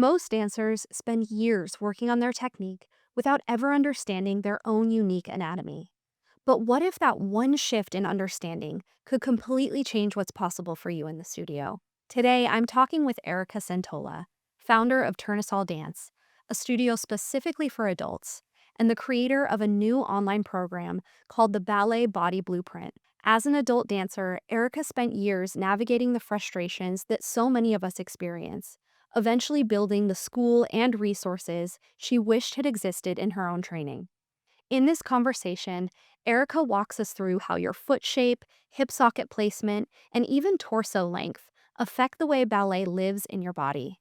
Most dancers spend years working on their technique without ever understanding their own unique anatomy. But what if that one shift in understanding could completely change what's possible for you in the studio? Today, I'm talking with Erica Centola, founder of Tournesol Dance, a studio specifically for adults, and the creator of a new online program called the Ballet Body Blueprint. As an adult dancer, Erica spent years navigating the frustrations that so many of us experience, eventually building the school and resources she wished had existed in her own training. In this conversation, Erica walks us through how your foot shape, hip socket placement, and even torso length affect the way ballet lives in your body.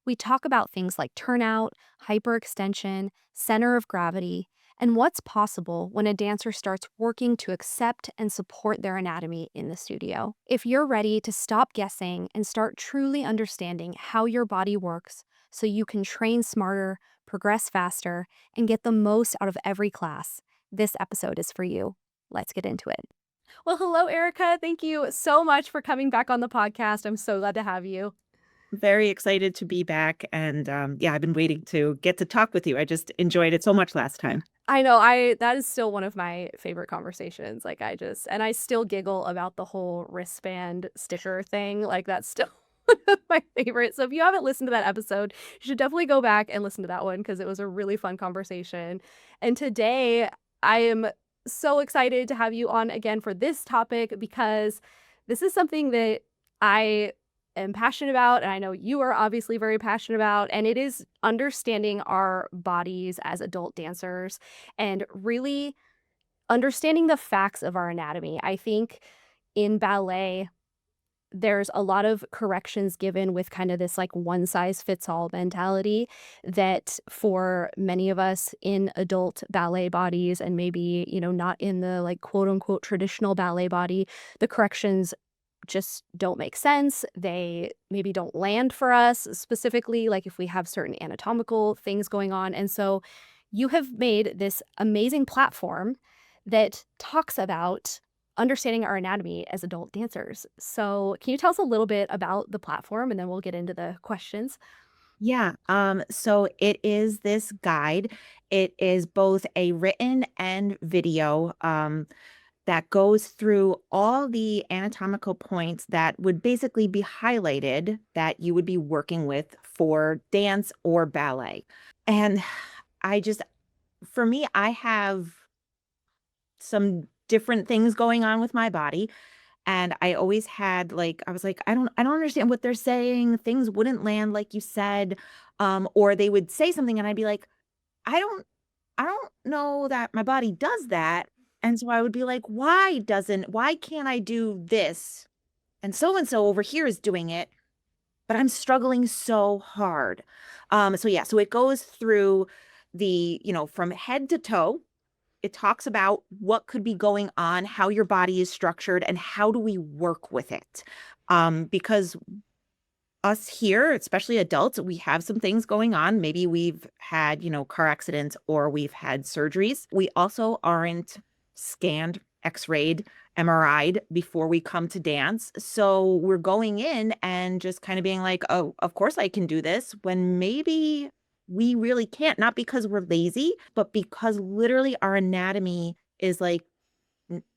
We talk about things like turnout, hyperextension, center of gravity, and what's possible when a dancer starts working to accept and support their anatomy in the studio. If you're ready to stop guessing and start truly understanding how your body works so you can train smarter, progress faster, and get the most out of every class, this episode is for you. Let's get into it. Well, hello, Erica. Thank you so much for coming back on the podcast. I'm so glad to have you. Very excited to be back, and, yeah, I've been waiting to get to talk with you. I just enjoyed it so much last time. I know, that is still one of my favorite conversations. I still giggle about the whole wristband sticker thing. Like, that's still one of my favorites. So if you haven't listened to that episode, you should definitely go back and listen to that one because it was a really fun conversation. And today, I am so excited to have you on again for this topic because this is something that I am passionate about, and I know you are obviously very passionate about, and it is understanding our bodies as adult dancers and really understanding the facts of our anatomy. I think in ballet, there's a lot of corrections given with kind of this like one size fits all mentality that for many of us in adult ballet bodies and maybe, not in the like quote unquote traditional ballet body, the corrections just don't make sense. They maybe don't land for us specifically, like if we have certain anatomical things going on. And so you have made this amazing platform that talks about understanding our anatomy as adult dancers. So, can you tell us a little bit about the platform and then we'll get into the questions? Yeah, so it is this guide. It is both a written and video, that goes through all the anatomical points that would basically be highlighted that you would be working with for dance or ballet. And I just for me, I have some different things going on with my body. And I always had, like I was like, "I don't understand what they're saying, things wouldn't land like you said," or they would say something and I'd be like, "I don't I don't know that my body does that." And so I would be like, why can't I do this? And so over here is doing it, but I'm struggling so hard." So yeah, so it goes through from head to toe. It talks about what could be going on, how your body is structured, and how do we work with it. Because us here, especially adults, we have some things going on. Maybe we've had, car accidents or we've had surgeries. We also aren't scanned, x-rayed, MRI'd before we come to dance. So we're going in and just kind of being like, oh, of course I can do this, when maybe we really can't, not because we're lazy, but because literally our anatomy is like,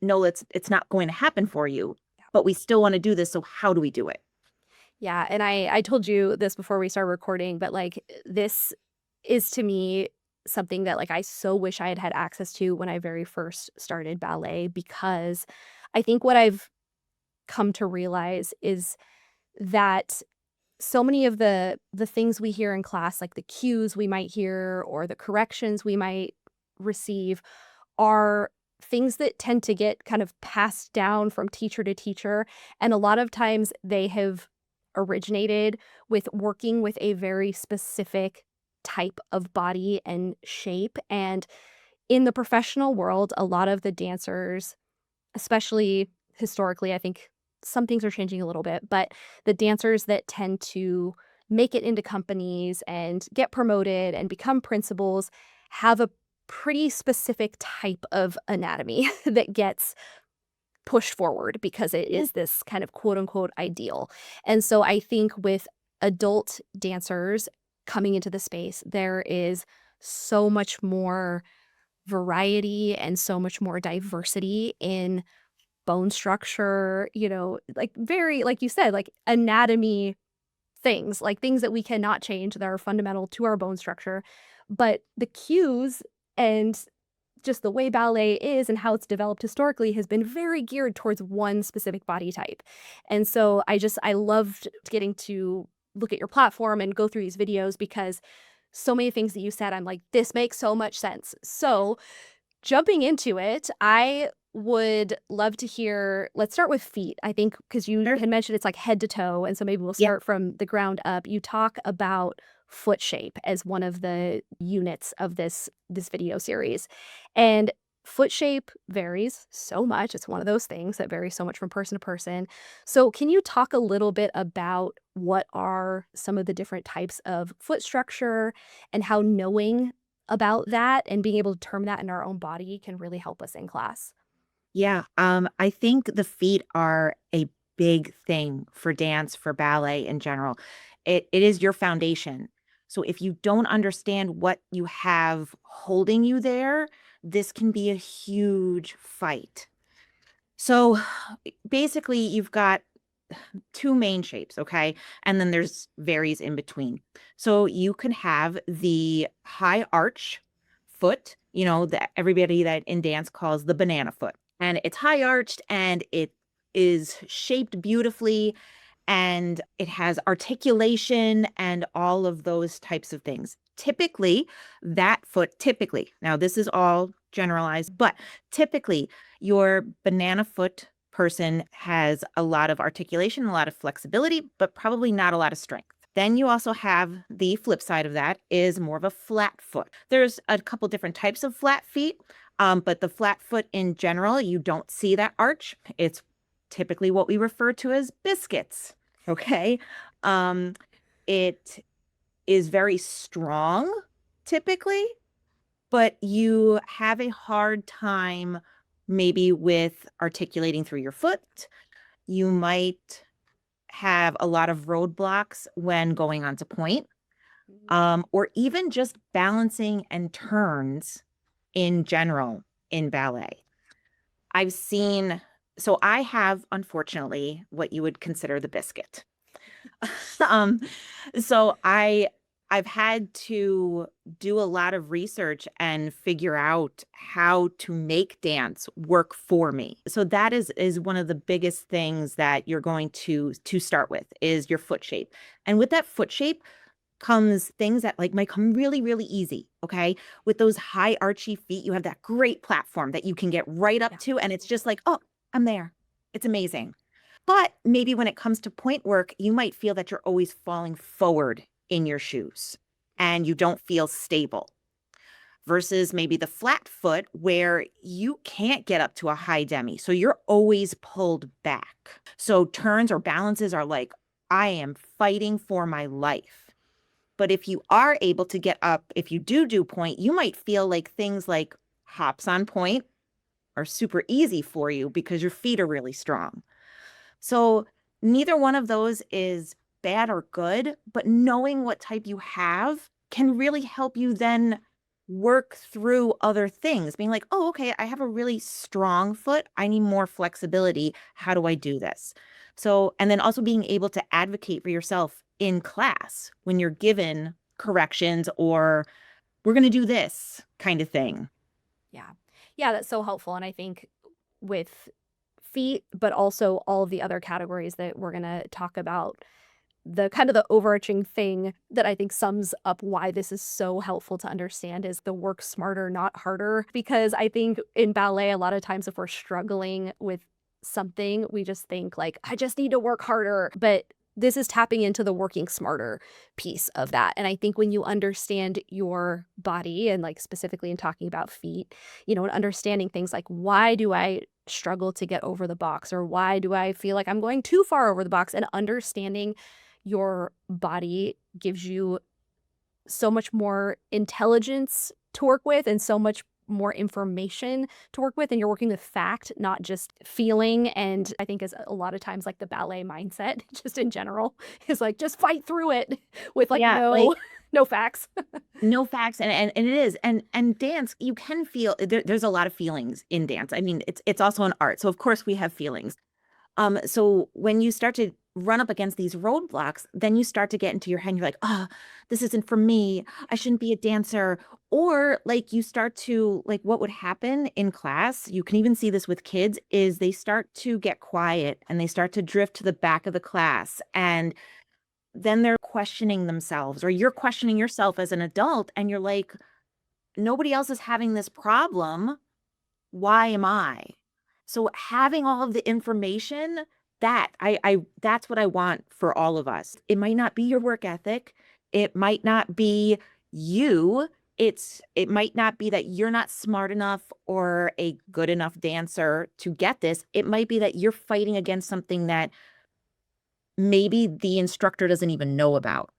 no, it's not going to happen for you, but we still want to do this. So how do we do it? Yeah, and I told you this before we started recording, but, like, this is to me something that, like, I so wish I had had access to when I very first started ballet because I think what I've come to realize is that so many of the things we hear in class, like the cues we might hear or the corrections we might receive are things that tend to get kind of passed down from teacher to teacher, and a lot of times they have originated with working with a very specific type of body and shape, and in the professional world, a lot of the dancers, especially historically, I think some things are changing a little bit, but the dancers that tend to make it into companies and get promoted and become principals have a pretty specific type of anatomy that gets pushed forward because it is this kind of quote unquote ideal. And so I think with adult dancers coming into the space, there is so much more variety and so much more diversity in bone structure, like very, like you said, like anatomy things, like things that we cannot change that are fundamental to our bone structure. But the cues and just the way ballet is and how it's developed historically has been very geared towards one specific body type. And so I loved getting to look at your platform and go through these videos because so many things that you said, I'm like, this makes so much sense. So jumping into it, I would love to hear, let's start with feet. I think because you Sure. had mentioned it's like head to toe, and so maybe we'll Yeah. start from the ground up. You talk about foot shape as one of the units of this video series. And foot shape varies so much. It's one of those things that varies so much from person to person. So, can you talk a little bit about what are some of the different types of foot structure and how knowing about that and being able to determine that in our own body can really help us in class? Yeah, I think the feet are a big thing for dance, for ballet in general. It is your foundation. So if you don't understand what you have holding you there, this can be a huge fight. So basically, you've got two main shapes, okay? And then there's varies in between. So you can have the high arch foot, that everybody that in dance calls the banana foot. And it's high arched and it is shaped beautifully and it has articulation and all of those types of things. Typically, that foot, typically, now this is all generalized, but typically, your banana foot person has a lot of articulation, a lot of flexibility, but probably not a lot of strength. Then you also have the flip side of that is more of a flat foot. There's a couple different types of flat feet, but the flat foot in general, you don't see that arch. It's typically what we refer to as biscuits. Okay. Um, it is very strong typically, but you have a hard time maybe with articulating through your foot. You might have a lot of roadblocks when going onto point, Mhm. or even just balancing and turns in general in ballet. I've seen, so I have, unfortunately, what you would consider the biscuit. Um, so I've had to do a lot of research and figure out how to make dance work for me. So that is one of the biggest things that you're going to start with is your foot shape. And with that foot shape comes things that like might come really really easy, okay? With those high archy feet, you have that great platform that you can get right up Yeah. to and it's just like, "Oh, I'm there." It's amazing. But maybe when it comes to point work, you might feel that you're always falling forward in your shoes and you don't feel stable versus maybe the flat foot where you can't get up to a high demi. So you're always pulled back. So turns or balances are like, I am fighting for my life. But if you are able to get up, if you do point, you might feel like things like hops on point are super easy for you because your feet are really strong. So neither one of those is bad or good, but knowing what type you have can really help you then work through other things, being like, oh, okay, I have a really strong foot. I need more flexibility. How do I do this? So, and then also being able to advocate for yourself in class when you're given corrections or we're going to do this kind of thing. Yeah. Yeah, that's so helpful, and I think with feet, but also all of the other categories that we're gonna talk about, the kind of the overarching thing that I think sums up why this is so helpful to understand is the work smarter, not harder. Because I think in ballet, a lot of times if we're struggling with something, we just think like, I just need to work harder. But this is tapping into the working smarter piece of that. And I think when you understand your body and like specifically in talking about feet, and understanding things like why do I struggle to get over the box or why do I feel like I'm going too far over the box and understanding your body gives you so much more intelligence to work with and so much more information to work with, and you're working with fact, not just feeling. And I think is a lot of times like the ballet mindset just in general is like just fight through it with like Yeah, like no. No facts. No facts, and it is, and dance, you can feel there's a lot of feelings in dance. I mean, it's also an art, so of course we have feelings. So when you start to run up against these roadblocks, then you start to get into your head and you're like, "Oh, this isn't for me. I shouldn't be a dancer." Or like you start to like what would happen in class, you can even see this with kids, is they start to get quiet and they start to drift to the back of the class. And then they're questioning themselves, or you're questioning yourself as an adult, and you're like, nobody else is having this problem. Why am I? So having all of the information, that I that's what I want for all of us. It might not be your work ethic. It might not be you. It might not be that you're not smart enough or a good enough dancer to get this. It might be that you're fighting against something that maybe the instructor doesn't even know about.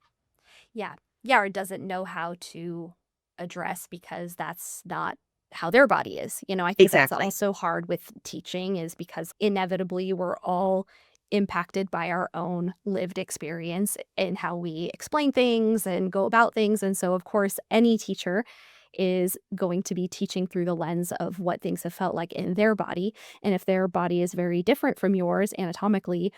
Yeah. Yeah, or doesn't know how to address because that's not how their body is. I think that's Exactly. also hard with teaching is because inevitably we're all impacted by our own lived experience and how we explain things and go about things. And so, of course, any teacher is going to be teaching through the lens of what things have felt like in their body. And if their body is very different from yours anatomically,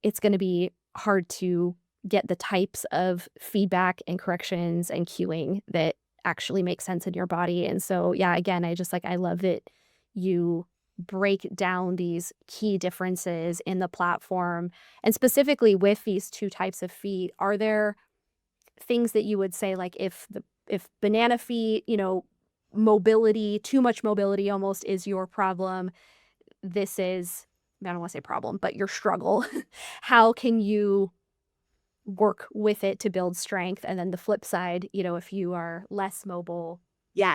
it's gonna be hard to get the types of feedback and corrections and cueing that actually make sense in your body, and so, yeah, again, I love that you break down these key differences in the platform, and specifically with these 2 types of feet, are there things that you would say, like, if banana feet, mobility, too much mobility almost is your problem, this is I don't wanna say problem, but your struggle. How can you work with it to build strength? And then the flip side, if you are less mobile,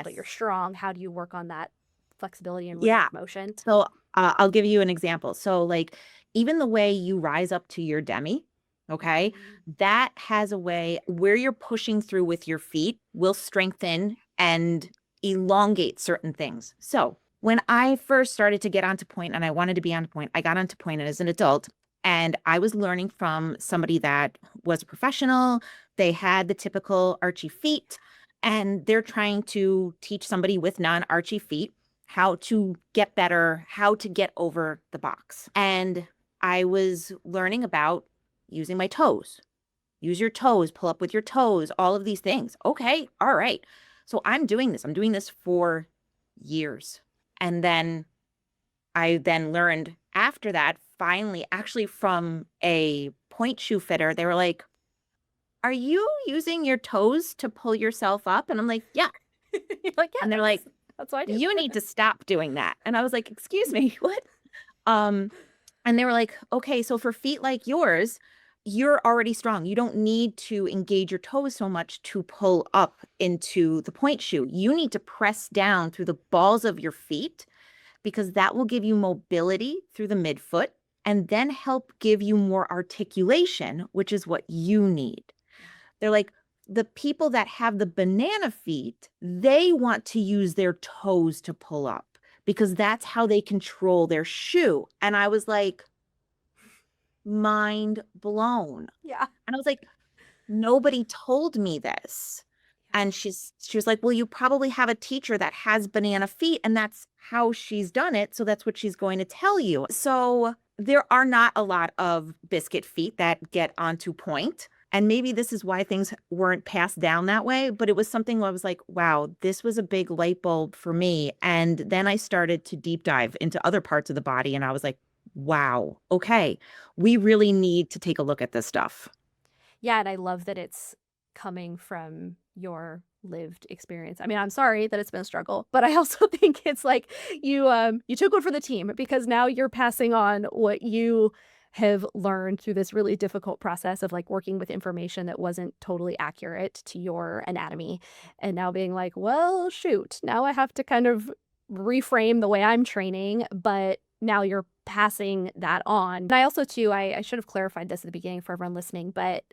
but you're Yes. strong, how do you work on that flexibility and range Yeah. of motion? So, I'll give you an example. So, like, even the way you rise up to your demi, okay, Mm. that has a way where you're pushing through with your feet will strengthen and elongate certain things. So, when I first started to get onto point and I wanted to be on point, I got onto point as an adult and I was learning from somebody that was a professional. They had the typical archy feet, and they're trying to teach somebody with non-archy feet how to get better, how to get over the box. And I was learning about using my toes. Use your toes, pull up with your toes, all of these things. Okay, all right. So I'm doing this. I'm doing this for years. And then I then learned after that, finally, actually from a point shoe fitter, they were like, "Are you using your toes to pull yourself up?" And I'm like, "Yeah." You're like, yeah, And they're like, that's what I do. "You need to stop doing that." And I was like, "Excuse me, what?" Um, and they were like, "Okay, so for feet like yours, you're already strong. You don't need to engage your toes so much to pull up into the point shoe. You need to press down through the balls of your feet because that will give you mobility through the midfoot and then help give you more articulation, which is what you need." Yeah. They're like, the people that have the banana feet, they want to use their toes to pull up because that's how they control their shoe. And I was like, mind blown. Yeah. And I was like, nobody told me this. And she was like, "Well, you probably have a teacher that has banana feet and that's how she's done it, so that's what she's going to tell you." So, there are not a lot of biscuit feet that get onto point, and maybe this is why things weren't passed down that way, but it was something where I was like, "Wow, this was a big light bulb for me." And then I started to deep dive into other parts of the body and I was like, "Wow, okay, we really need to take a look at this stuff." Yeah, and I love that it's coming from your lived experience. I mean, I'm sorry that it's been a struggle, but I also think it's like you took one for the team because now you're passing on what you have learned through this really difficult process of like working with information that wasn't totally accurate to your anatomy and now being like, well, shoot, now I have to kind of reframe the way I'm training, but now you're passing that on. And I also too, I should have clarified this at the beginning for everyone listening, but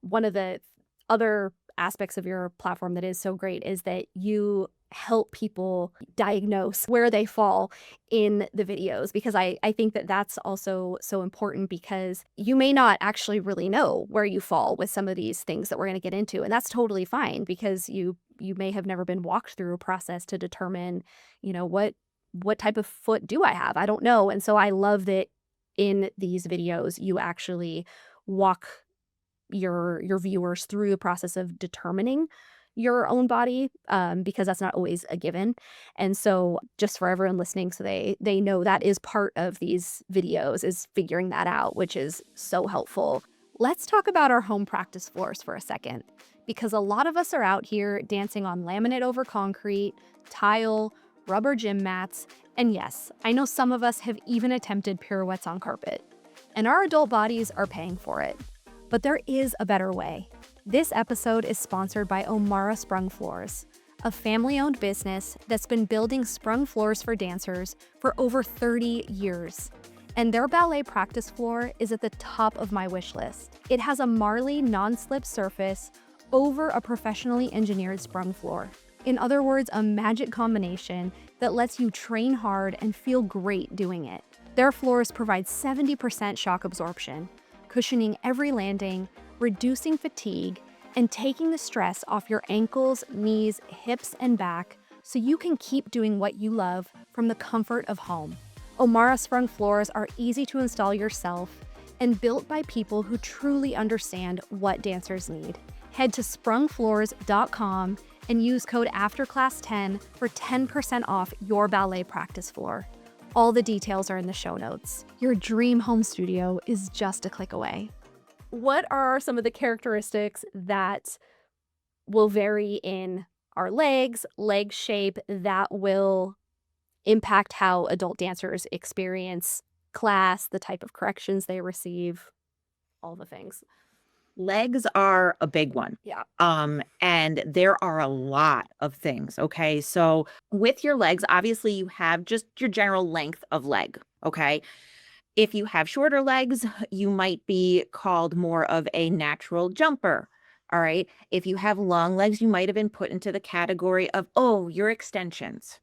one of the other aspects of your platform that is so great is that you help people diagnose where they fall in the videos, because I think that that's also so important, because you may not actually really know where you fall with some of these things that we're going to get into, and that's totally fine, because you may have never been walked through a process to determine, what type of foot do I have? I don't know. And so I love that in these videos you actually walk your viewers through the process of determining your own body, because that's not always a given. And so just for everyone listening, so they know that is part of these videos, is figuring that out, which is so helpful. Let's talk about our home practice floors for a second, because a lot of us are out here dancing on laminate over concrete, tile, rubber gym mats, and yes, I know some of us have even attempted pirouettes on carpet. And our adult bodies are paying for it. But there is a better way. This episode is sponsored by Omara Sprung Floors, a family-owned business that's been building sprung floors for dancers for over 30 years. And their ballet practice floor is at the top of my wish list. It has a Marley non-slip surface over a professionally engineered sprung floor. In other words, a magic combination that lets you train hard and feel great doing it. Their floors provide 70% shock absorption, cushioning every landing, reducing fatigue, and taking the stress off your ankles, knees, hips, and back, so you can keep doing what you love from the comfort of home. Omara Sprung floors are easy to install yourself and built by people who truly understand what dancers need. Head to sprungfloors.com and use code AFTERCLASS10 for 10% off your ballet practice floor. All the details are in the show notes. Your dream home studio is just a click away. What are some of the characteristics that will vary in our legs, leg shape, that will impact how adult dancers experience class, the type of corrections they receive, all the things? Legs are a big one. Yeah. And there are a lot of things, okay? So with your legs, obviously you have just your general length of leg, okay? If you have shorter legs, you might be called more of a natural jumper, all right? If you have long legs, you might have been put into the category of, oh, your extensions.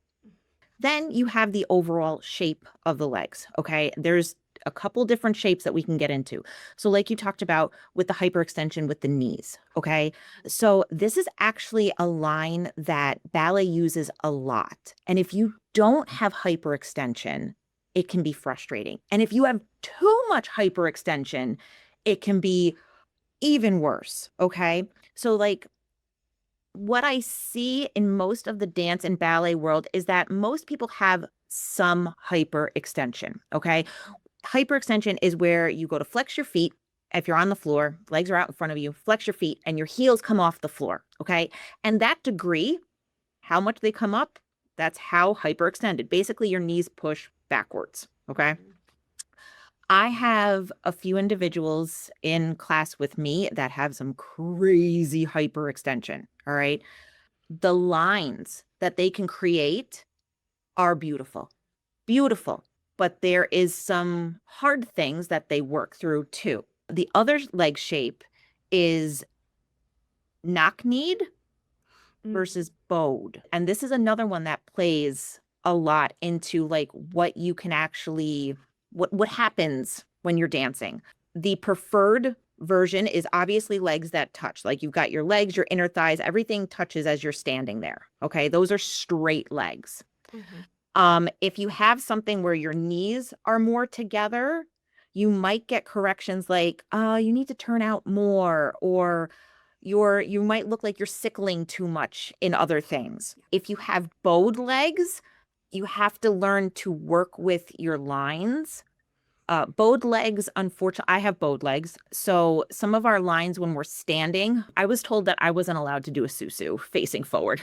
Then you have the overall shape of the legs, okay? There's a couple different shapes that we can get into. So like you talked about with the hyperextension with the knees, okay? So this is actually a line that ballet uses a lot. And if you don't have hyperextension, it can be frustrating. And if you have too much hyperextension, it can be even worse, okay? So like what I see in most of the dance and ballet world is that most people have some hyperextension, okay? Hyperextension is where you go to flex your feet. If you're on the floor, legs are out in front of you, flex your feet and your heels come off the floor, okay? And that degree, how much they come up, that's how hyperextended. Basically, your knees push backwards, okay? I have a few individuals in class with me that have some crazy hyperextension, all right? The lines that they can create are beautiful, beautiful, but there is some hard things that they work through too. The other leg shape is knock-kneed versus bowed. And this is another one that plays a lot into like what you can actually what happens when you're dancing. The preferred version is obviously legs that touch. Like you've got your legs, your inner thighs, everything touches as you're standing there. Okay? Those are straight legs. If you have something where your knees are more together, you might get corrections like, you need to turn out more, or you might look like you're sickling too much in other things. If you have bowed legs, you have to learn to work with your lines. Bowed legs, unfortunately, I have bowed legs. So some of our lines when we're standing, I was told that I wasn't allowed to do a susu facing forward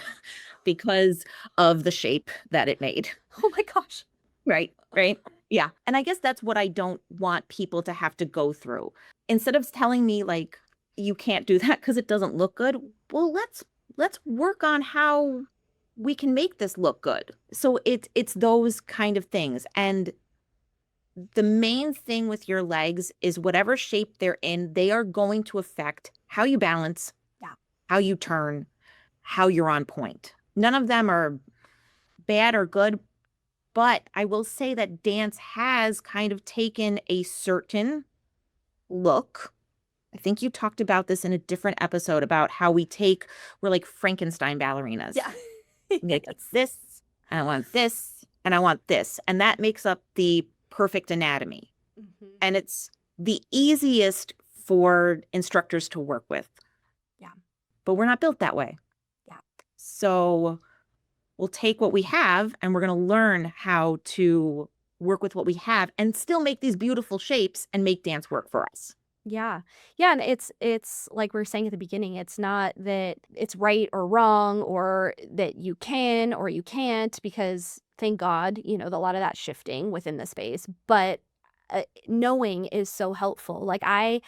because of the shape that it made. Oh my gosh. Right, right. Yeah. And I guess that's what I don't want people to have to go through. Instead of telling me like you can't do that because it doesn't look good, well, let's work on how we can make this look good. So it's those kind of things. And the main thing with your legs is whatever shape they're in, they are going to affect how you balance, Yeah. how you turn, how you're on point. None of them are bad or good, but I will say that dance has kind of taken a certain look. I think you talked about this in a different episode about how we're like Frankenstein ballerinas. Yeah. Like it's Yes. this, and I want this, and I want this. And that makes up the perfect anatomy. Mhm. And it's the easiest for instructors to work with, Yeah. but we're not built that way. Yeah. So we'll take what we have and we're going to learn how to work with what we have and still make these beautiful shapes and make dance work for us. Yeah. Yeah, and it's like we were saying at the beginning, it's not that it's right or wrong or that you can or you can't because thank God, a lot of that shifting within the space, but knowing is so helpful. Like I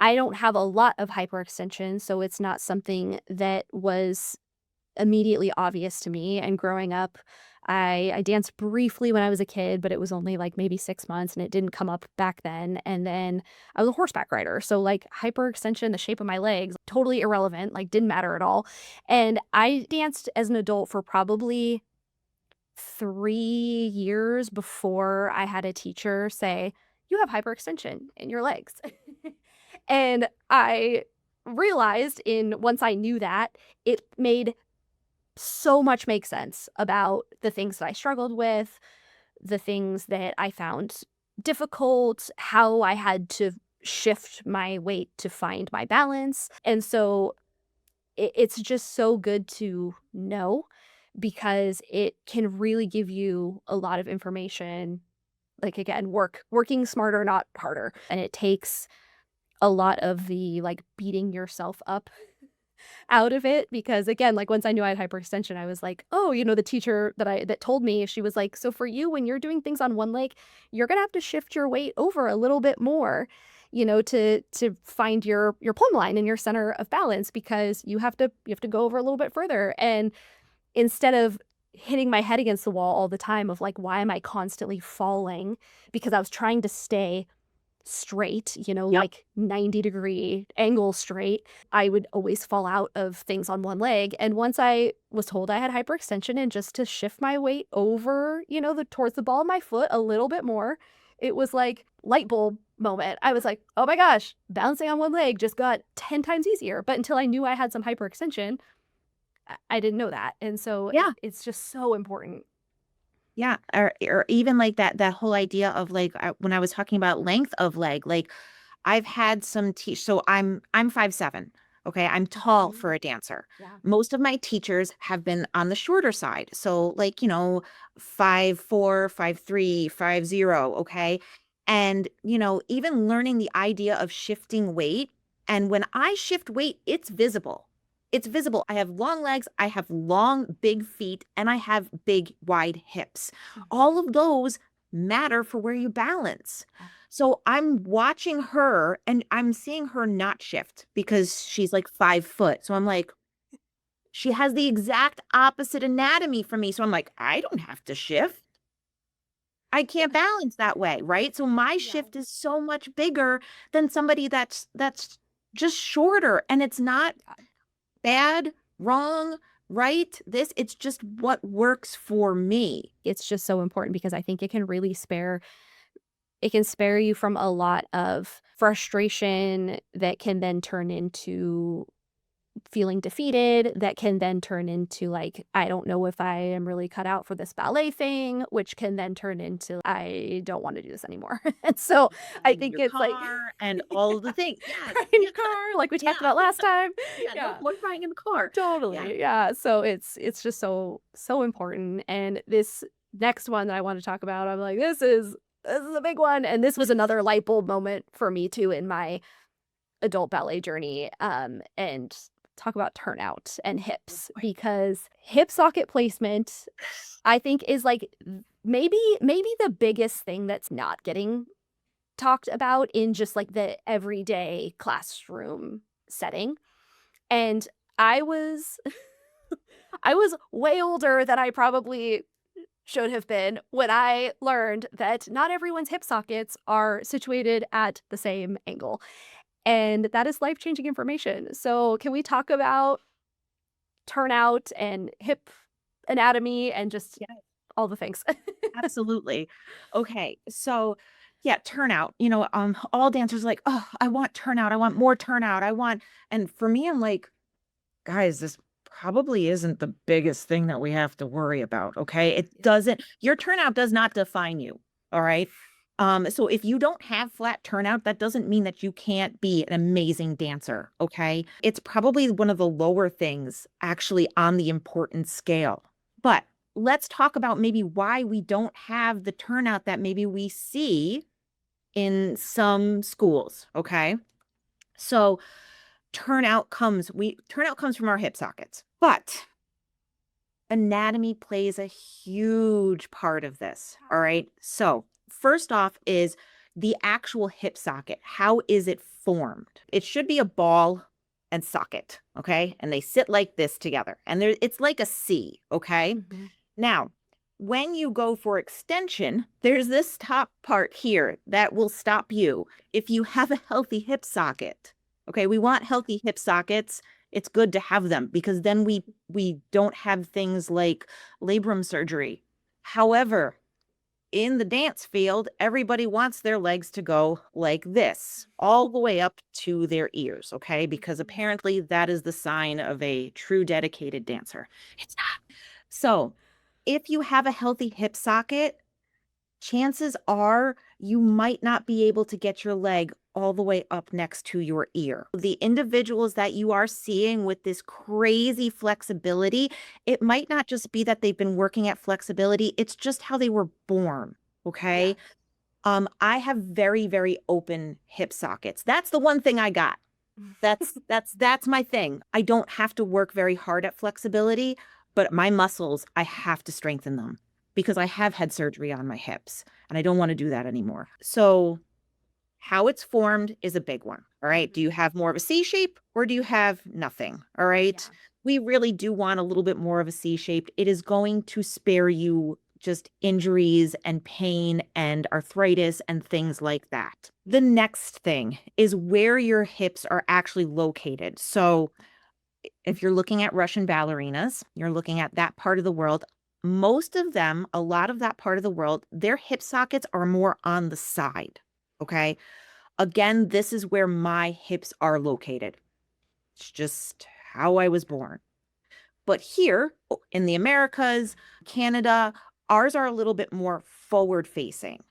don't have a lot of hyperextension, so it's not something that was immediately obvious to me, and growing up, I danced briefly when I was a kid, but it was only, like, maybe 6 months, and it didn't come up back then, and then I was a horseback rider, so, like, hyperextension, the shape of my legs, totally irrelevant, like, didn't matter at all, and I danced as an adult for probably 3 years before I had a teacher say, "You have hyperextension in your legs." And I realized once I knew that, it made so much make sense about the things that I struggled with, the things that I found difficult, how I had to shift my weight to find my balance. And so it's just so good to know because it can really give you a lot of information. Like again, working smarter, not harder. And it takes a lot of the like beating yourself up out of it because again, like once I knew I had hyperextension, I was like, "Oh, the teacher that told me, she was like, "So for you when you're doing things on one leg, you're going to have to shift your weight over a little bit more, to find your plumb line and your center of balance because you have to go over a little bit further." And instead of hitting my head against the wall all the time of like, why am I constantly falling because I was trying to stay straight, Yep. like 90-degree angle straight, I would always fall out of things on one leg. And once I was told I had hyperextension and just to shift my weight over, towards the ball of my foot a little bit more, it was like light bulb moment. I was like, oh my gosh, bouncing on one leg just got 10 times easier. But until I knew I had some hyperextension, I didn't know that. And so Yeah. it's just so important. Yeah, or even like that whole idea of like when I was talking about length of leg, like I've had some teach so I'm 5'7". Okay, I'm tall Mhm. for a dancer. Yeah. Most of my teachers have been on the shorter side. So like, 5'4", 5'3", 5'0", okay? And, even learning the idea of shifting weight. And when I shift weight, it's visible. It's visible. I have long legs, I have long, big feet, and I have big, wide hips. Mhm. All of those matter for where you balance. Yeah. So I'm watching her and I'm seeing her not shift because she's like 5 foot. So I'm like, she has the exact opposite anatomy from me. So I'm like, I don't have to shift. I can't balance that way, right? So my Yeah. shift is so much bigger than somebody that's just shorter. And it's not bad, wrong, right? It's just what works for me. It's just so important because I think it can spare you from a lot of frustration that can then turn into feeling defeated, that can then turn into, like, I don't know if I am really cut out for this ballet thing, which can then turn into, I don't wanna do this anymore. And so, I And think your it's like car and all of the things. Yeah, crying in yeah, your car, like we yeah, talked about last time. yeah. No Yeah. more crying in the car. Yeah. Totally, yeah, so it's just so important, and this next one that I wanna talk about, I'm like, "This is a big one," and this was another light bulb moment for me too in my adult ballet journey, and talk about turnout and Oh hips, boy. because hip socket placement, I think, is, like, maybe the biggest thing that's not getting talked about in just, like, the everyday classroom setting, and I was I was way older than I probably should have been when I learned that not everyone's hip sockets are situated at the same angle, and that is life-changing information. So, can we talk about turnout and hip anatomy and just all the things. Absolutely. Okay, so yeah, turnout. You know, all dancers are like, oh, I want turnout. I want more turnout. I want, and for me, I'm like, guys, this probably isn't the biggest thing that we have to worry about. Okay, it doesn't. Your turnout does not define you. All right. So if you don't have flat turnout, that doesn't mean that you can't be an amazing dancer. Okay, it's probably one of the lower things actually on the importance scale. But let's talk about maybe why we don't have the turnout that maybe we see in some schools, okay? So turnout comes from our hip sockets. But anatomy plays a huge part of this, all right? So, first off is the actual hip socket. How is it formed? It should be a ball and socket, okay? And they sit like this together. And it's like a C, okay? Mhm. Now, when you go for extension, there's this top part here that will stop you if you have a healthy hip socket. Okay, we want healthy hip sockets. It's good to have them because then we don't have things like labrum surgery. However, in the dance field, everybody wants their legs to go like this, all the way up to their ears, okay? Because apparently that is the sign of a true dedicated dancer. It's not. So, if you have a healthy hip socket, chances are you might not be able to get your leg all the way up next to your ear. The individuals that you are seeing with this crazy flexibility, it might not just be that they've been working at flexibility, it's just how they were born, Yeah. okay? I have very, very open hip sockets. That's the one thing I got. That's my thing. I don't have to work very hard at flexibility, but my muscles, I have to strengthen them because I have had surgery on my hips and I don't want to do that anymore. So, how it's formed is a big one. All right. Do Mhm. you have more of a C shape or do you have nothing? All right. Yeah. We really do want a little bit more of a C shaped. It is going to spare you just injuries and pain and arthritis and things like that. The next thing is where your hips are actually located. So, if you're looking at Russian ballerinas, you're looking at that part of the world. Most of them, a lot of that part of the world, their hip sockets are more on the side. Okay. Again, this is where my hips are located. It's just how I was born. But here in the Americas, Canada, ours are a little bit more forward facing.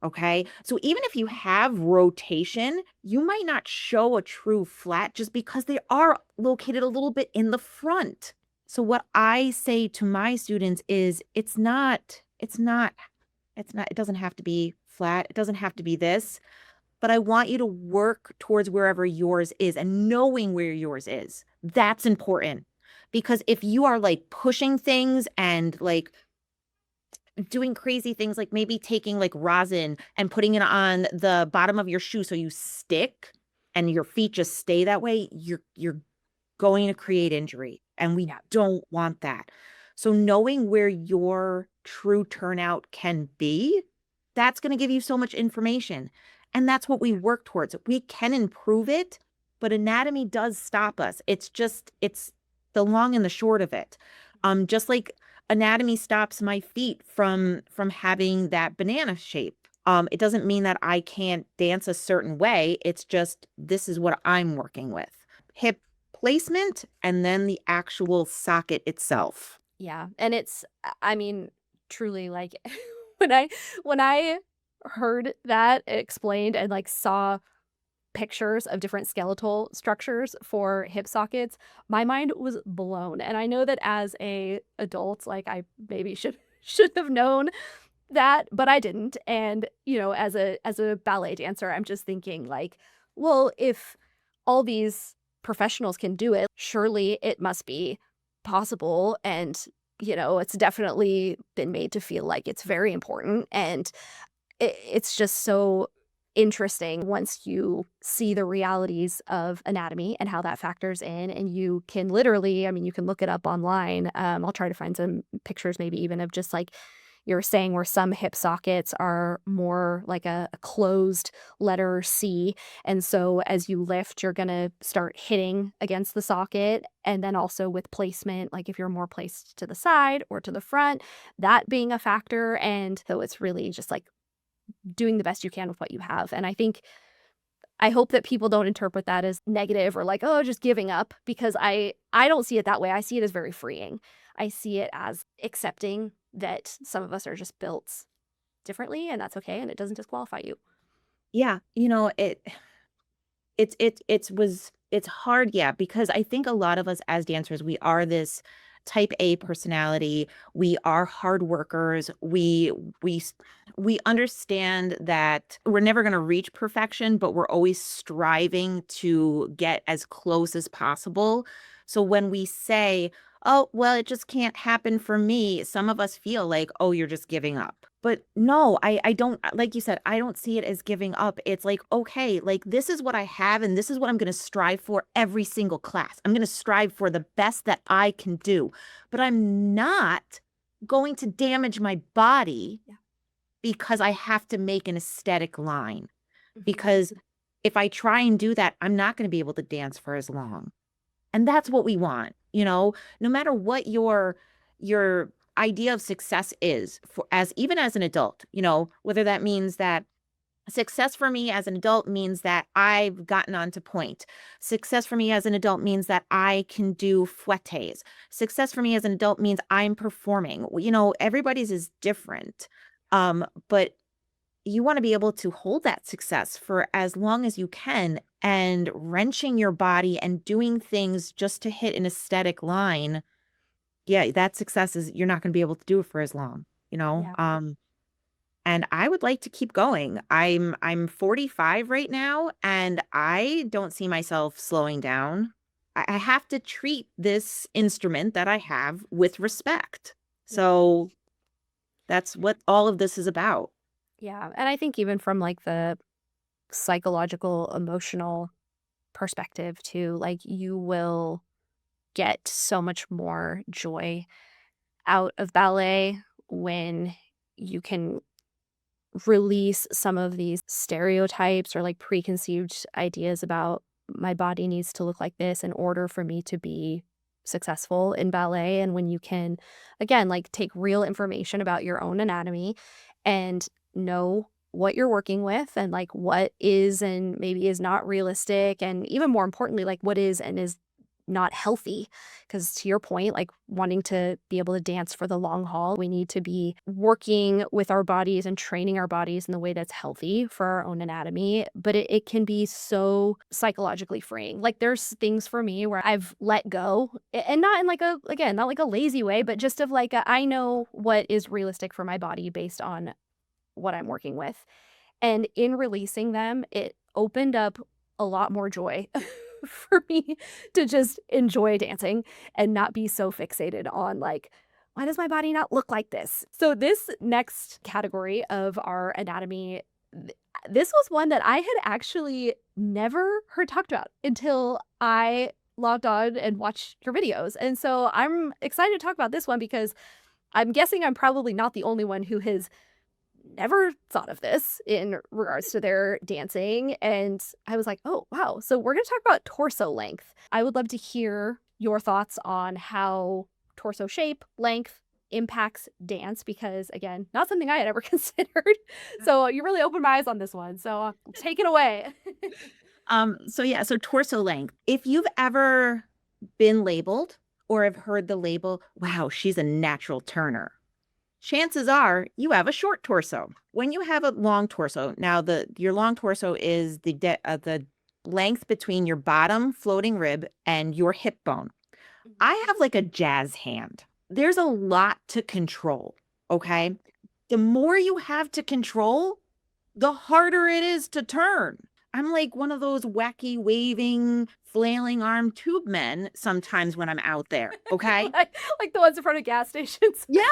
Okay. So even if you have rotation, you might not show a true flat just because they are located a little bit in the front. So what I say to my students is it doesn't have to be flat. It doesn't have to be this, but I want you to work towards wherever yours is and knowing where yours is. That's important because if you are like pushing things and like doing crazy things like maybe taking like rosin and putting it on the bottom of your shoe so you stick and your feet just stay that way, you're going to create injury and we Yeah. don't want that. So knowing where your true turnout can be, that's going to give you so much information. And that's what we work towards. We can improve it, but anatomy does stop us. It's the long and the short of it. Just like anatomy stops my feet from having that banana shape. It doesn't mean that I can't dance a certain way. It's just this is what I'm working with. Hip placement and then the actual socket itself. Yeah, and I mean, truly, like, when I heard that explained and, like, saw pictures of different skeletal structures for hip sockets, my mind was blown, and I know that as a adult, like, I maybe should have known that, but I didn't, and, as a ballet dancer, I'm just thinking, like, well, if all these professionals can do it, surely it must be possible, and, it's definitely been made to feel like it's very important, and it's just so interesting once you see the realities of anatomy and how that factors in, and you can literally, I mean, you can look it up online. I'll try to find some pictures maybe even of just, like, you're saying where some hip sockets are more like a closed letter C, and so as you lift, you're gonna start hitting against the socket, and then also with placement, like if you're more placed to the side or to the front, that being a factor, and so it's really just like doing the best you can with what you have, and I hope that people don't interpret that as negative or like, "Oh, just giving up," because I don't see it that way, I see it as very freeing. I see it as accepting that some of us are just built differently, and that's okay, and it doesn't disqualify you. Yeah, it's hard, yeah, because I think a lot of us as dancers, we are this type A personality. We are hard workers. We s- we understand that we're never going to reach perfection, but we're always striving to get as close as possible. So when we say, "Oh, well, it just can't happen for me," some of us feel like, "Oh, you're just giving up." But no, I don't like you said, I don't see it as giving up. It's like, okay, like this is what I have and this is what I'm going to strive for every single class. I'm going to strive for the best that I can do. But I'm not going to damage my body Yeah. because I have to make an aesthetic line. Mhm. Because if I try and do that, I'm not going to be able to dance for as long. And that's what we want, no matter what your idea of success is for as even as an adult, whether that means that success for me as an adult means that I've gotten onto point. Success for me as an adult means that I can do fouettes. Success for me as an adult means I'm performing. Everybody's is different. But you want to be able to hold that success for as long as you can, and wrenching your body and doing things just to hit an aesthetic line. Yeah, that success is you're not going to be able to do it for as long, you know? Yeah. And I would like to keep going. I'm 45 right now and I don't see myself slowing down. I have to treat this instrument that I have with respect. Yeah. So that's what all of this is about. Yeah, and I think even from, like, the psychological, emotional perspective too, like, you will get so much more joy out of ballet when you can release some of these stereotypes or like preconceived ideas about my body needs to look like this in order for me to be successful in ballet. And when you can, again, like take real information about your own anatomy and know what you're working with and like what is and maybe is not realistic. And even more importantly, like what is and is not healthy. Because to your point, like wanting to be able to dance for the long haul, we need to be working with our bodies and training our bodies in the way that's healthy for our own anatomy. But it can be so psychologically freeing. Like there's things for me where I've let go and not in like a, again, not like a lazy way, but just of like, I know what is realistic for my body based on what I'm working with. And in releasing them, it opened up a lot more joy for me to just enjoy dancing and not be so fixated on like, why does my body not look like this? So this next category of our anatomy, this was one that I had actually never heard talked about until I logged on and watched your videos. And so I'm excited to talk about this one because I'm guessing I'm probably not the only one who has never thought of this in regards to their dancing, and I was like, "Oh, wow." So we're gonna talk about torso length. I would love to hear your thoughts on how torso shape, length impacts dance because, again, not something I had ever considered. So you really opened my eyes on this one, so take it away. So yeah, so torso length. If you've ever been labeled or have heard the label, wow, she's a natural turner, chances are you have a short torso. When you have a long torso, now the your long torso is the length between your bottom floating rib and your hip bone. Mhm. I have like a jazz hand. There's a lot to control, okay? The more you have to control, the harder it is to turn. I'm like one of those wacky, waving, flailing arm tube men sometimes when I'm out there, okay? Like the ones in front of gas stations. Yeah.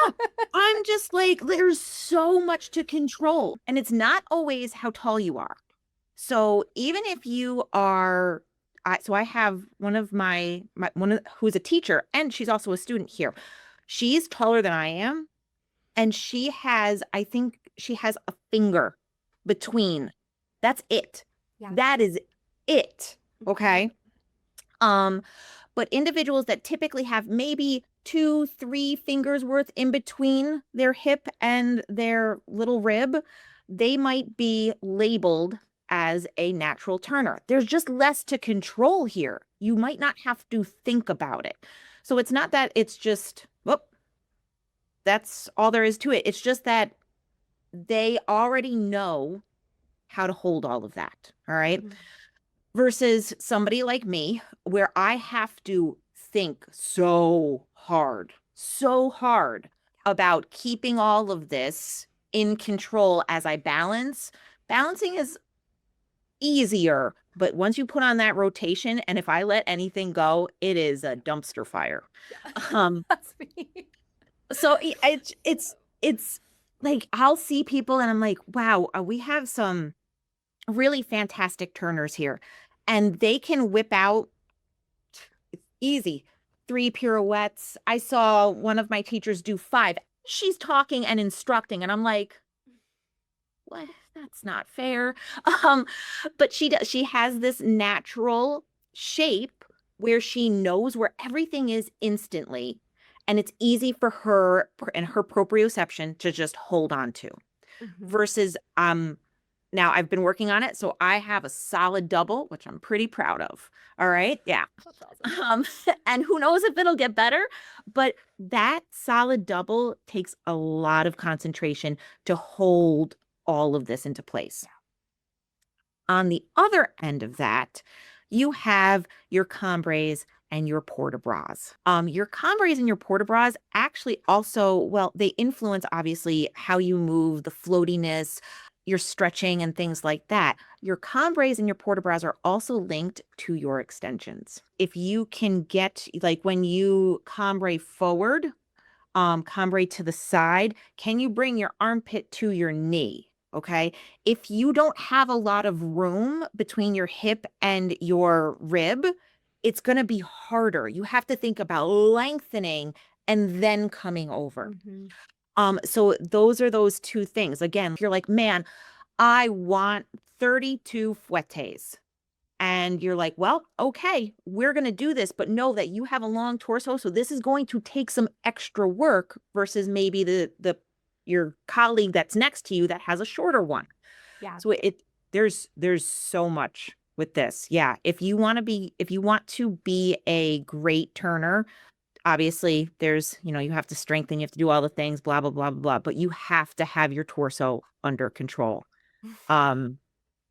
I'm just like, there's so much to control. And it's not always how tall you are. So even if you are, I have one of my one of, who's a teacher and she's also a student here. She's taller than I am, and she has, I think she has a finger between. That's it. Yeah. That is it. Mhm. Okay. Um, but individuals that typically have maybe two, three fingers worth in between their hip and their little rib, they might be labeled as a natural turner. There's just less to control here. You might not have to think about it. So it's not that it's just, well, that's all there is to it. It's just that they already know how to hold all of that. All right. Mhm. Versus somebody like me, where I have to think so hard about keeping all of this in control as I balance. Balancing is easier, but once you put on that rotation, and if I let anything go, it is a dumpster fire. Yeah. Um, That's me. so it's like I'll see people and I'm like, wow, we have some really fantastic turners here. And they can whip out easy 3 pirouettes. I saw one of my teachers do 5. She's talking and instructing, and I'm like, what? That's not fair. Um, but she has this natural shape where she knows where everything is instantly, and it's easy for her and her proprioception to just hold on to. Mhm. Versus now I've been working on it, so I have a solid double, which I'm pretty proud of. All right. Yeah. That's awesome. Um, and who knows if it'll get better, but that solid double takes a lot of concentration to hold all of this into place. Yeah. On the other end of that, you have your combres and your port de bras. Your combres and your port de bras actually also, well, they influence obviously how you move, the floatiness, your stretching, and things like that. Your combres and your port de bras are also linked to your extensions. If you can get, like when you combre forward, cambre to the side, can you bring your armpit to your knee? Okay. If you don't have a lot of room between your hip and your rib, it's going to be harder. You have to think about lengthening and then coming over. Mhm. So those are those two things. Again, if you're like, man, I want 32 fouettes and you're like, well, okay, we're going to do this, but know that you have a long torso, so this is going to take some extra work versus maybe the your colleague that's next to you that has a shorter one. Yeah. So there's so much with this. Yeah, if you want to be a great turner, obviously there's, you have to strengthen, you have to do all the things, blah blah blah blah blah, but you have to have your torso under control. Um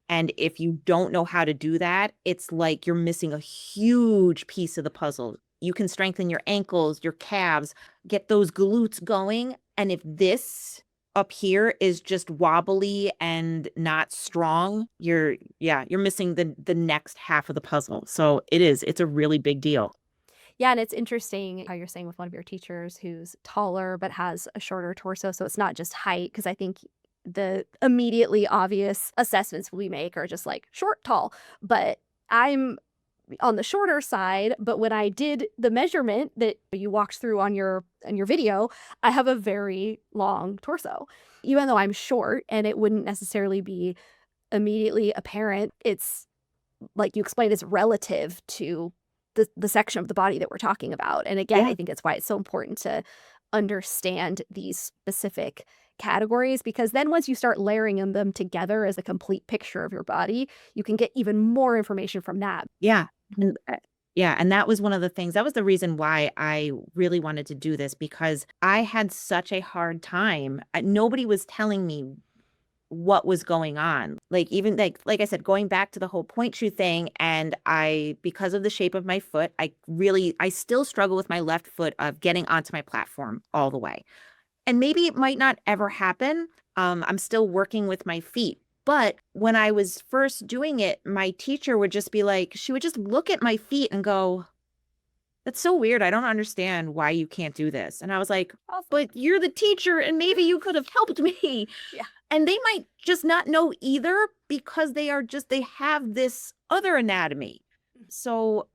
and if you don't know how to do that, it's like you're missing a huge piece of the puzzle. You can strengthen your ankles, your calves, get those glutes going. And if this up here is just wobbly and not strong, you're missing the next half of the puzzle. So it's a really big deal. Yeah, and it's interesting how you're saying with one of your teachers who's taller but has a shorter torso, so it's not just height, because I think the immediately obvious assessments we make are just like short, tall, but I'm on the shorter side, but when I did the measurement that you walked through on your video, I have a very long torso. Even though I'm short and it wouldn't necessarily be immediately apparent, it's like you explained, it's relative to the section of the body that we're talking about. And again, Yeah. I think it's why it's so important to understand these specific categories, because then once you start layering them together as a complete picture of your body, you can get even more information from that. Yeah. And, yeah, and that was one of the things, that was the reason why I really wanted to do this because I had such a hard time. Nobody was telling me what was going on. Like even like I said, going back to the whole point shoe thing, and I, because of the shape of my foot, I still struggle with my left foot of getting onto my platform all the way. And maybe it might not ever happen. I'm still working with my feet. But when I was first doing it, my teacher would just be like, she would just look at my feet and go, that's so weird. I don't understand why you can't do this. And I was like, Awesome. but you're the teacher and maybe you could have helped me. Yeah. And they might just not know either because they have this other anatomy. So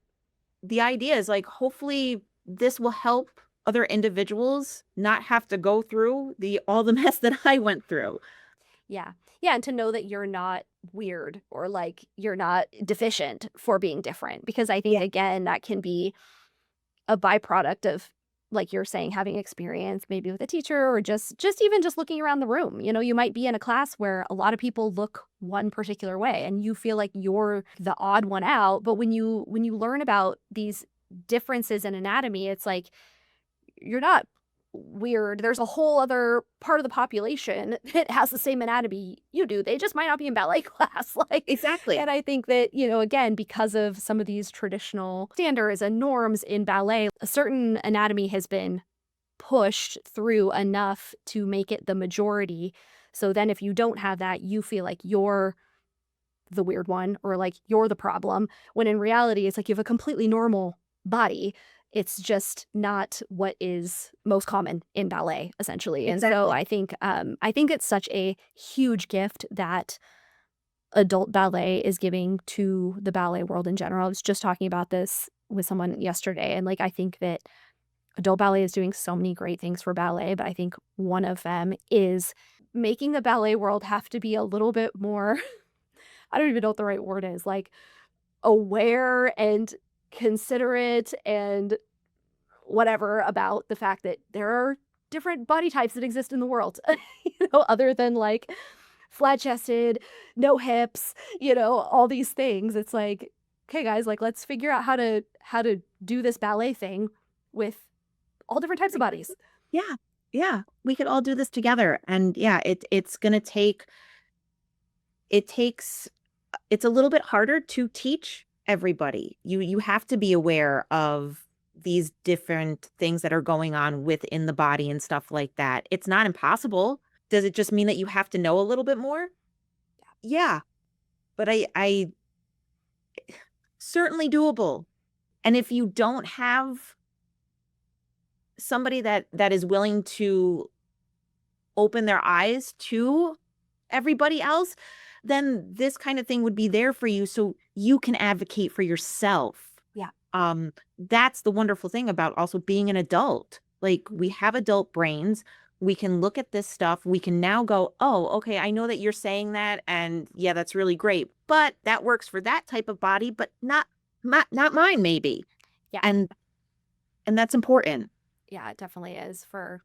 the idea is like, hopefully this will help other individuals not have to go through the all the mess that I went through. Yeah. Yeah, and to know that you're not weird or, like, you're not deficient for being different, because I think, Yeah, again, that can be a byproduct of, like you're saying, having experience maybe with a teacher or just even just looking around the room. You might be in a class where a lot of people look one particular way and you feel like you're the odd one out, but when you learn about these differences in anatomy, it's like you're not weird. There's a whole other part of the population that has the same anatomy you do. They just might not be in ballet class. exactly. And I think that, again, because of some of these traditional standards and norms in ballet, a certain anatomy has been pushed through enough to make it the majority. So then if you don't have that, you feel like you're the weird one or like you're the problem, when in reality it's like you have a completely normal body. It's just not what is most common in ballet, essentially. And so Exactly. I think it's such a huge gift that adult ballet is giving to the ballet world in general. I was just talking about this with someone yesterday, and like I think that adult ballet is doing so many great things for ballet, but I think one of them is making the ballet world have to be a little bit more I don't even know what the right word is, like, aware and considerate and whatever about the fact that there are different body types that exist in the world, other than, like, flat-chested, no hips, all these things. It's like, "Okay, guys, like, let's figure out how to do this ballet thing with all different types of bodies." Yeah. Yeah. We could all do this together. And yeah, it's gonna take it takes it's a little bit harder to teach everybody. You have to be aware of these different things that are going on within the body and stuff like that. It's not impossible. Does it just mean that you have to know a little bit more? Yeah, but I certainly doable. And if you don't have somebody that is willing to open their eyes to everybody else, then this kind of thing would be there for you so you can advocate for yourself. Yeah. That's the wonderful thing about also being an adult. Like we have adult brains. We can look at this stuff. We can now go, oh, okay, I know that you're saying that, and yeah, that's really great. But that works for that type of body, but not mine, maybe. Yeah. And and that's important. Yeah, it definitely is for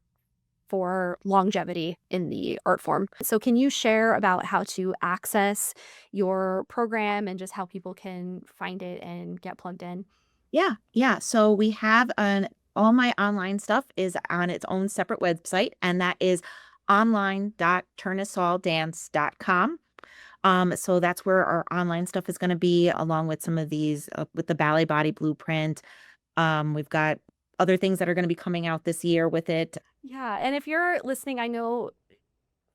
longevity in the art form. So can you share about how to access your program and just how people can find it and get plugged in? Yeah, yeah. So we have an all my online stuff is on its own separate website, and that is online.tournesoldance.com. So that's where our online stuff is going to be, along with some of these with the Ballet Body Blueprint. We've got other things that are going to be coming out this year with it. Yeah, and if you're listening, I know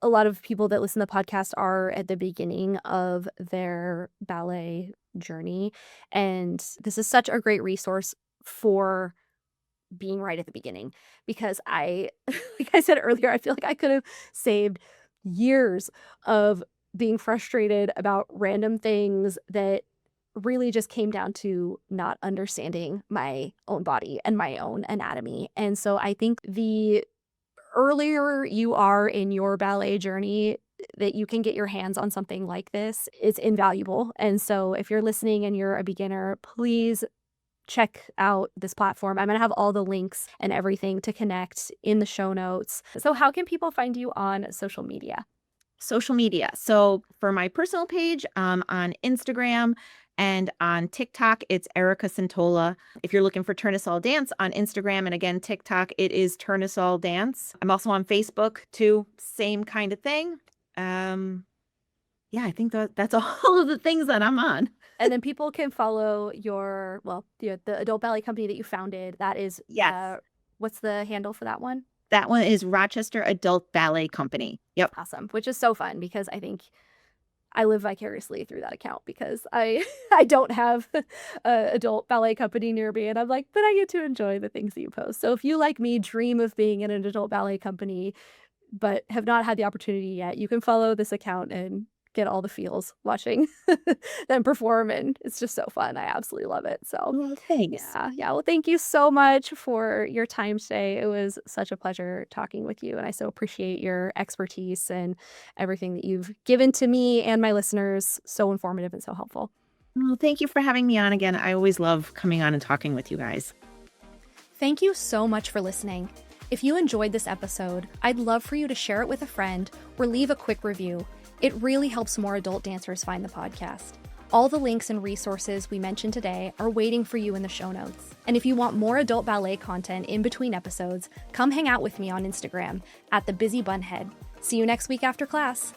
a lot of people that listen to the podcast are at the beginning of their ballet journey, and this is such a great resource for being right at the beginning, because I like I said earlier, I feel like I could have saved years of being frustrated about random things that really just came down to not understanding my own body and my own anatomy. And so I think the earlier you are in your ballet journey that you can get your hands on something like this, it's invaluable. And so if you're listening and you're a beginner, please check out this platform. I'm going to have all the links and everything to connect in the show notes. So, how can people find you on social media? Social media. So for my personal page, on Instagram and on TikTok, it's Erica Centola. If you're looking for Tournesol Dance on Instagram and again TikTok, it is Tournesol Dance. I'm also on Facebook too, same kind of thing. Um, yeah, I think that's all of the things that I'm on. And then people can follow well, the adult ballet company that you founded. That is, Yes. what's the handle for that one? That one is Rochester Adult Ballet Company. Yep. Awesome, which is so fun because I think I live vicariously through that account because I I don't have a adult ballet company near me, and I'm like, but I get to enjoy the things that you post. So if you, like me, dream of being in an adult ballet company but have not had the opportunity yet, you can follow this account and get all the feels watching them perform, and it's just so fun. I absolutely love it. So, Well, thanks. yeah, yeah. Well, thank you so much for your time today. It was such a pleasure talking with you, and I so appreciate your expertise and everything that you've given to me and my listeners. So informative and so helpful. Well, thank you for having me on again. I always love coming on and talking with you guys. Thank you so much for listening. If you enjoyed this episode, I'd love for you to share it with a friend or leave a quick review. It really helps more adult dancers find the podcast. All the links and resources we mentioned today are waiting for you in the show notes. And if you want more adult ballet content in between episodes, come hang out with me on Instagram at @thebusybunhead. See you next week after class.